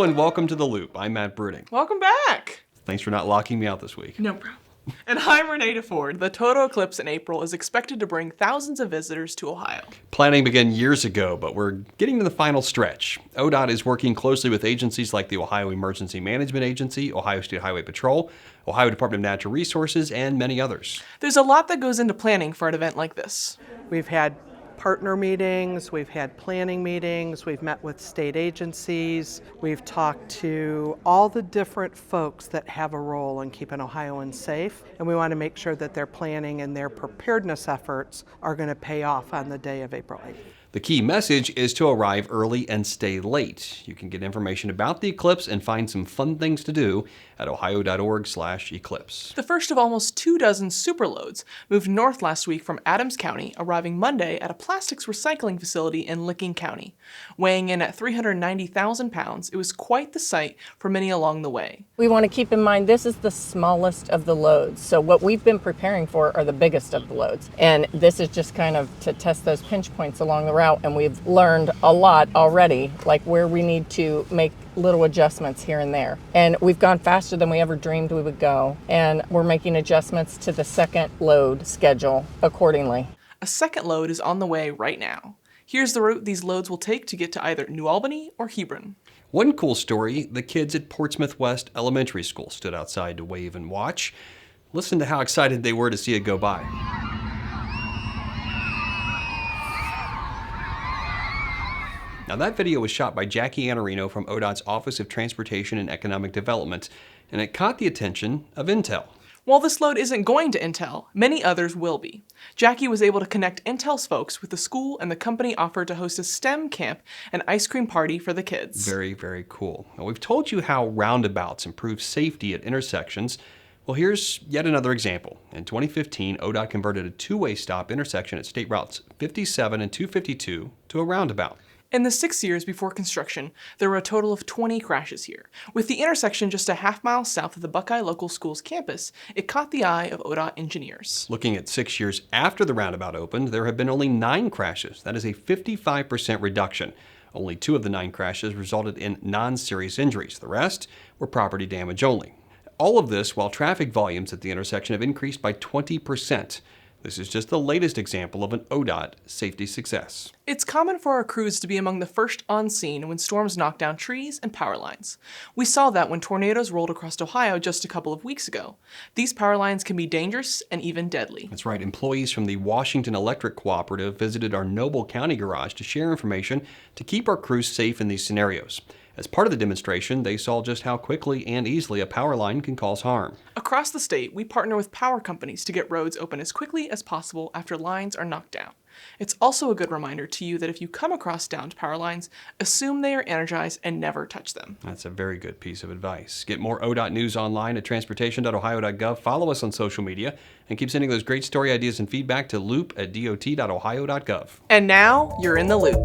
Hello and welcome to The Loop. I'm Matt Brooding. Welcome back. Thanks for not locking me out this week. No problem. And I'm Renee DeFord. The total eclipse in April is expected to bring thousands of visitors to Ohio. Planning began years ago, but we're getting to the final stretch. ODOT is working closely with agencies like the Ohio Emergency Management Agency, Ohio State Highway Patrol, Ohio Department of Natural Resources, and many others. There's a lot that goes into planning for an event like this. We've had partner meetings, we've had planning meetings, we've met with state agencies, we've talked to all the different folks that have a role in keeping Ohioans safe, and we want to make sure that their planning and their preparedness efforts are going to pay off on the day of April 8th. The key message is to arrive early and stay late. You can get information about the eclipse and find some fun things to do at ohio.org/eclipse. The first of almost 24 superloads moved north last week from Adams County, arriving Monday at a plastics recycling facility in Licking County. Weighing in at 390,000 pounds, it was quite the sight for many along the way. We want to keep in mind this is the smallest of the loads, so what we've been preparing for are the biggest of the loads. And this is just kind of to test those pinch points along the route, and we've learned a lot already, like where we need to make little adjustments here and there. And we've gone faster than we ever dreamed we would go, and we're making adjustments to the second load schedule accordingly. A second load is on the way right now. Here's the route these loads will take to get to either New Albany or Hebron. One cool story, the kids at Portsmouth West Elementary School stood outside to wave and watch. Listen to how excited they were to see it go by. Now that video was shot by Jackie Anarino from ODOT's Office of Transportation and Economic Development, and it caught the attention of Intel. While this load isn't going to Intel, many others will be. Jackie was able to connect Intel's folks with the school, and the company offered to host a STEM camp and ice cream party for the kids. Very, very cool. Now we've told you how roundabouts improve safety at intersections. Well, here's yet another example. In 2015, ODOT converted a two-way stop intersection at State Routes 57 and 252 to a roundabout. In the 6 years before construction, there were a total of 20 crashes here. With the intersection just a half-mile south of the Buckeye Local Schools campus, it caught the eye of ODOT engineers. Looking at 6 years after the roundabout opened, there have been only 9 crashes. That is a 55% reduction. Only 2 of the 9 crashes resulted in non-serious injuries. The rest were property damage only. All of this while traffic volumes at the intersection have increased by 20%. This is just the latest example of an ODOT safety success. It's common for our crews to be among the first on scene when storms knock down trees and power lines. We saw that when tornadoes rolled across Ohio just a couple of weeks ago. These power lines can be dangerous and even deadly. That's right. Employees from the Washington Electric Cooperative visited our Noble County garage to share information to keep our crews safe in these scenarios. As part of the demonstration, they saw just how quickly and easily a power line can cause harm. Across the state, we partner with power companies to get roads open as quickly as possible after lines are knocked down. It's also a good reminder to you that if you come across downed power lines, assume they are energized and never touch them. That's a very good piece of advice. Get more ODOT news online at transportation.ohio.gov. Follow us on social media and keep sending those great story ideas and feedback to loop@dot.ohio.gov. And now, you're in the loop.